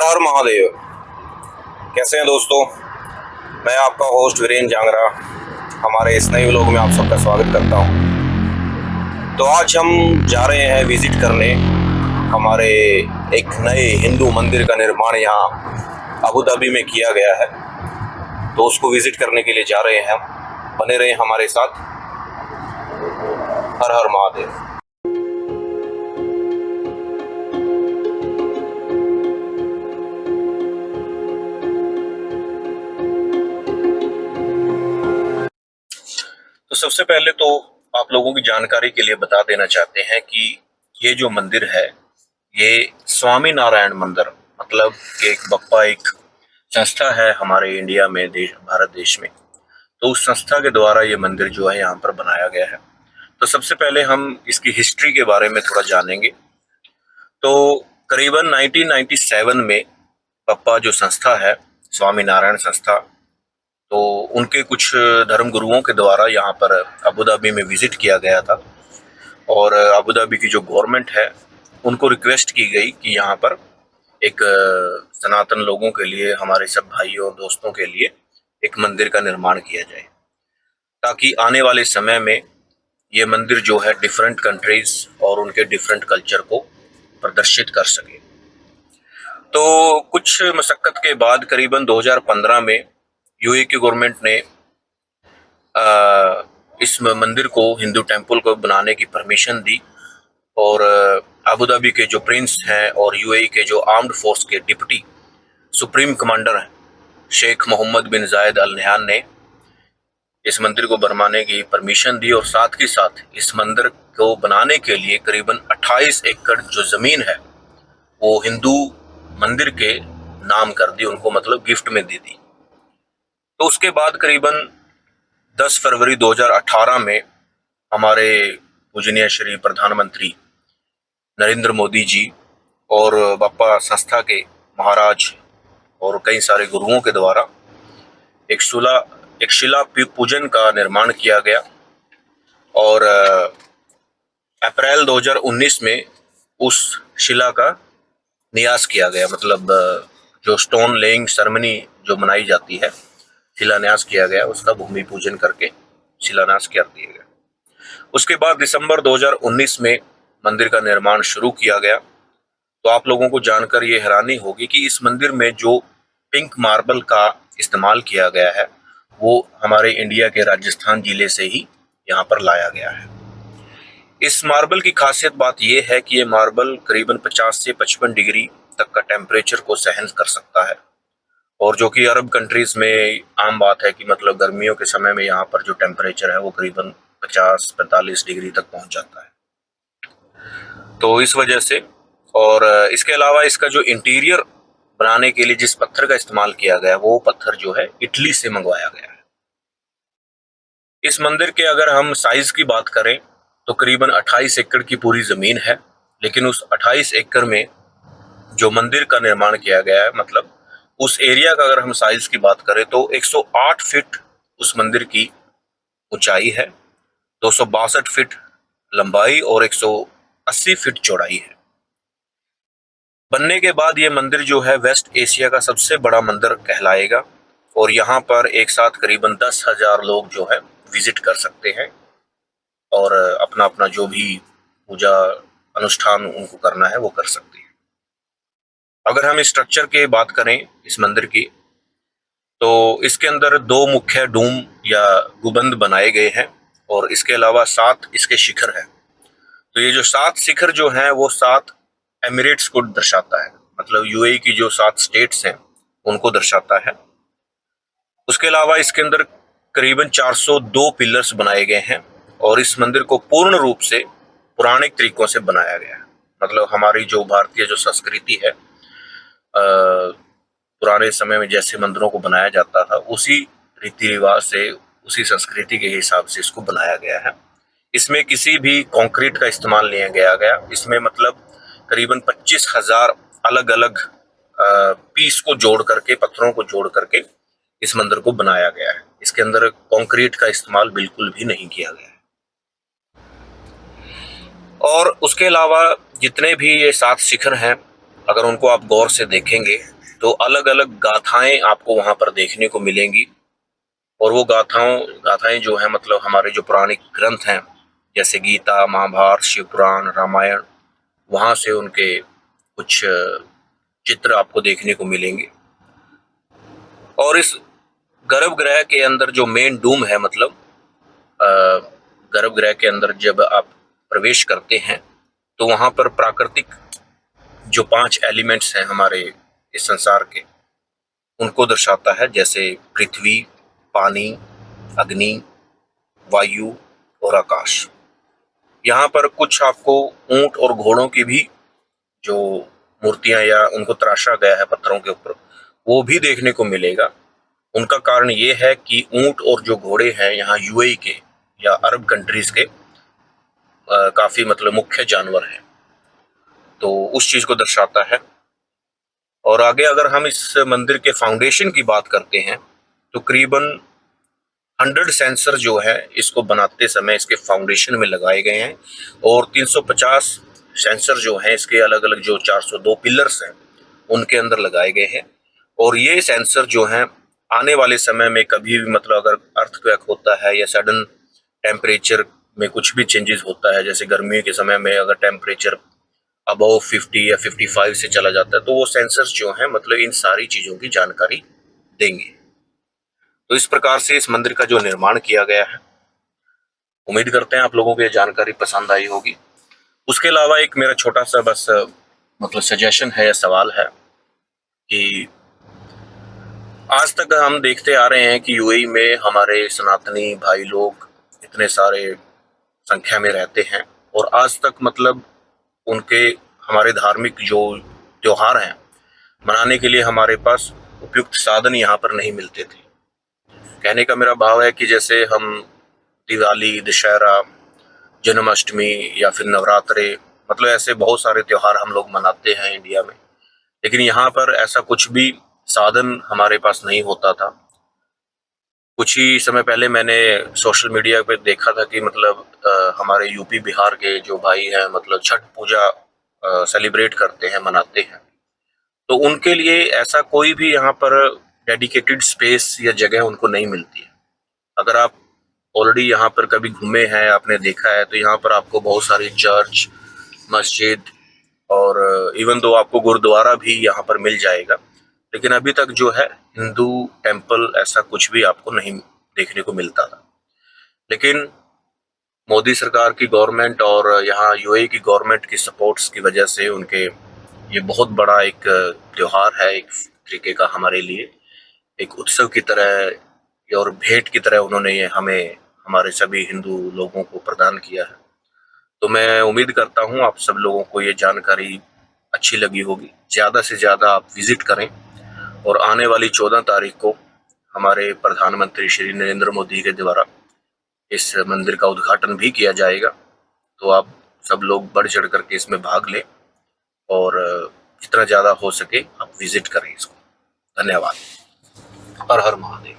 हर हर महादेव। कैसे हैं दोस्तों? मैं आपका होस्ट वीरेंद्र जांगरा हमारे इस नए व्लॉग में आप सबका स्वागत करता हूं। तो आज हम जा रहे हैं विजिट करने हमारे एक नए हिंदू मंदिर का निर्माण यहाँ अबू धाबी में किया गया है। तो उसको विजिट करने के लिए जा रहे हैं हम। बने रहे हमारे साथ। हर हर महादेव। तो सबसे पहले तो आप लोगों की जानकारी के लिए बता देना चाहते हैं कि ये जो मंदिर है ये स्वामी नारायण मंदिर मतलब कि एक बप्पा एक संस्था है हमारे इंडिया में भारत देश में। तो उस संस्था के द्वारा ये मंदिर जो है यहाँ पर बनाया गया है। तो सबसे पहले हम इसकी हिस्ट्री के बारे में थोड़ा जानेंगे। तो करीबन 1997 में बप्पा जो संस्था है स्वामी नारायण संस्था, तो उनके कुछ धर्म गुरुओं के द्वारा यहाँ पर अबू धाबी में विजिट किया गया था और अबू धाबी की जो गवर्नमेंट है उनको रिक्वेस्ट की गई कि यहाँ पर एक सनातन लोगों के लिए, हमारे सब भाइयों दोस्तों के लिए एक मंदिर का निर्माण किया जाए ताकि आने वाले समय में ये मंदिर जो है डिफरेंट कंट्रीज और उनके डिफरेंट कल्चर को प्रदर्शित कर सके। तो कुछ मशक्कत के बाद करीबन 2015 में यूएई की गवर्नमेंट ने इस मंदिर को, हिंदू टेम्पल को बनाने की परमिशन दी और अबू धाबी के जो प्रिंस हैं और यूएई के जो आर्म्ड फोर्स के डिप्टी सुप्रीम कमांडर हैं शेख मोहम्मद बिन जायद अल नहयान ने इस मंदिर को बनवाने की परमिशन दी और साथ ही साथ इस मंदिर को बनाने के लिए करीबन 28 एकड़ जो जमीन है वो हिंदू मंदिर के नाम कर दी, उनको मतलब गिफ्ट में दे दी। तो उसके बाद करीबन 10 फरवरी 2018 में हमारे पूजनीय श्री प्रधानमंत्री नरेंद्र मोदी जी और बप्पा संस्था के महाराज और कई सारे गुरुओं के द्वारा एक शिला पूजन का निर्माण किया गया और अप्रैल 2019 में उस शिला का न्यास किया गया, मतलब जो स्टोन लेइंग सेरेमनी जो मनाई जाती है, शिलान्यास किया गया, उसका भूमि पूजन करके शिलान्यास कर दिया गया। उसके बाद दिसंबर 2019 में मंदिर का निर्माण शुरू किया गया। तो आप लोगों को जानकर ये हैरानी होगी कि इस मंदिर में जो पिंक मार्बल का इस्तेमाल किया गया है वो हमारे इंडिया के राजस्थान जिले से ही यहाँ पर लाया गया है। इस मार्बल की खासियत बात यह है कि ये मार्बल करीबन 50 से 55 डिग्री तक का टेम्परेचर को सहन कर सकता है और जो कि अरब कंट्रीज में आम बात है कि मतलब गर्मियों के समय में यहाँ पर जो टेम्परेचर है वो करीबन 50-45 डिग्री तक पहुंच जाता है। तो इस वजह से, और इसके अलावा इसका जो इंटीरियर बनाने के लिए जिस पत्थर का इस्तेमाल किया गया वो पत्थर जो है इटली से मंगवाया गया है। इस मंदिर के अगर हम साइज की बात करें तो करीबन 28 एकड़ की पूरी जमीन है, लेकिन उस 28 एकड़ में जो मंदिर का निर्माण किया गया है, मतलब उस एरिया का अगर हम साइज की बात करें तो 108 फीट उस मंदिर की ऊंचाई है, 262 फीट लंबाई और 180 फीट चौड़ाई है। बनने के बाद ये मंदिर जो है वेस्ट एशिया का सबसे बड़ा मंदिर कहलाएगा और यहाँ पर एक साथ करीबन 10,000 लोग जो है विजिट कर सकते हैं और अपना अपना जो भी पूजा अनुष्ठान उनको करना है वो कर सकते हैं। अगर हम स्ट्रक्चर की बात करें इस मंदिर की, तो इसके अंदर 2 मुख्य डूम या गुंबद बनाए गए हैं और इसके अलावा 7 इसके शिखर हैं। तो ये जो 7 शिखर जो हैं वो 7 एमिरेट्स को दर्शाता है, मतलब यूएई की जो 7 स्टेट्स हैं उनको दर्शाता है। उसके अलावा इसके अंदर करीबन 402 पिलर्स बनाए गए हैं और इस मंदिर को पूर्ण रूप से पौराणिक तरीकों से बनाया गया है, मतलब हमारी जो भारतीय जो संस्कृति है, पुराने समय में जैसे मंदिरों को बनाया जाता था उसी रीति रिवाज से, उसी संस्कृति के हिसाब से इसको बनाया गया है। इसमें किसी भी कंक्रीट का इस्तेमाल नहीं किया गया। इसमें मतलब करीबन 25,000 अलग अलग पीस को जोड़ करके, पत्थरों को जोड़ करके इस मंदिर को बनाया गया है। इसके अंदर कंक्रीट का इस्तेमाल बिल्कुल भी नहीं किया गया है। और उसके अलावा जितने भी ये 7 शिखर हैं, अगर उनको आप गौर से देखेंगे तो अलग अलग गाथाएं आपको वहां पर देखने को मिलेंगी। और वो गाथाएं जो है मतलब हमारे जो पौराणिक ग्रंथ हैं जैसे गीता, महाभारत, शिव पुराण, रामायण, वहां से उनके कुछ चित्र आपको देखने को मिलेंगे। और इस गर्भगृह के अंदर जो मेन डूम है मतलब गर्भगृह के अंदर जब आप प्रवेश करते हैं तो वहां पर प्राकृतिक जो 5 एलिमेंट्स हैं हमारे इस संसार के, उनको दर्शाता है, जैसे पृथ्वी, पानी, अग्नि, वायु और आकाश। यहाँ पर कुछ आपको ऊंट और घोड़ों की भी जो मूर्तियां या उनको तराशा गया है पत्थरों के ऊपर, वो भी देखने को मिलेगा। उनका कारण ये है कि ऊंट और जो घोड़े हैं यहाँ यूएई के या अरब कंट्रीज के काफी मतलब मुख्य जानवर हैं, तो उस चीज को दर्शाता है। और आगे अगर हम इस मंदिर के फाउंडेशन की बात करते हैं तो करीबन 100 सेंसर जो है इसको बनाते समय इसके फाउंडेशन में लगाए गए हैं और 350 सेंसर जो हैं इसके अलग अलग जो 402 पिलर्स हैं उनके अंदर लगाए गए हैं। और ये सेंसर जो हैं आने वाले समय में कभी भी मतलब अगर अर्थक्वेक होता है या सडन टेम्परेचर में कुछ भी चेंजेस होता है, जैसे गर्मियों के समय में अगर टेम्परेचर अबव 50 या 55 से चला जाता है, तो वो सेंसर्स जो हैं मतलब इन सारी चीजों की जानकारी देंगे। तो इस प्रकार से इस मंदिर का जो निर्माण किया गया है, उम्मीद करते हैं आप लोगों को ये जानकारी पसंद आई होगी। उसके अलावा एक मेरा छोटा सा बस मतलब सजेशन है या सवाल है कि आज तक हम देखते आ रहे हैं कि यूएई में हमारे सनातनी भाई लोग इतने सारे संख्या में रहते हैं और आज तक मतलब उनके हमारे धार्मिक जो त्योहार हैं मनाने के लिए हमारे पास उपयुक्त साधन यहाँ पर नहीं मिलते थे। कहने का मेरा भाव है कि जैसे हम दिवाली, दशहरा, जन्माष्टमी या फिर नवरात्रे, मतलब ऐसे बहुत सारे त्योहार हम लोग मनाते हैं इंडिया में, लेकिन यहाँ पर ऐसा कुछ भी साधन हमारे पास नहीं होता था। कुछ ही समय पहले मैंने सोशल मीडिया पे देखा था कि मतलब हमारे यूपी बिहार के जो भाई हैं मतलब छठ पूजा सेलिब्रेट करते हैं, मनाते हैं, तो उनके लिए ऐसा कोई भी यहाँ पर डेडिकेटेड स्पेस या जगह उनको नहीं मिलती है। अगर आप ऑलरेडी यहाँ पर कभी घूमे हैं, आपने देखा है, तो यहाँ पर आपको बहुत सारी चर्च, मस्जिद और इवन दो आपको गुरुद्वारा भी यहाँ पर मिल जाएगा, लेकिन अभी तक जो है हिंदू टेम्पल ऐसा कुछ भी आपको नहीं देखने को मिलता था। लेकिन मोदी सरकार की गवर्नमेंट और यहाँ यूएई की गवर्नमेंट की सपोर्ट्स की वजह से उनके ये बहुत बड़ा एक त्योहार है, एक तरीके का हमारे लिए एक उत्सव की तरह और भेंट की तरह उन्होंने ये हमें, हमारे सभी हिंदू लोगों को प्रदान किया है। तो मैं उम्मीद करता हूँ आप सब लोगों को ये जानकारी अच्छी लगी होगी। ज़्यादा से ज़्यादा आप विजिट करें और आने वाली 14 तारीख को हमारे प्रधानमंत्री श्री नरेंद्र मोदी के द्वारा इस मंदिर का उद्घाटन भी किया जाएगा, तो आप सब लोग बढ़ चढ़ करके इसमें भाग लें और जितना ज़्यादा हो सके आप विजिट करें इसको। धन्यवाद। हर हर महादेव।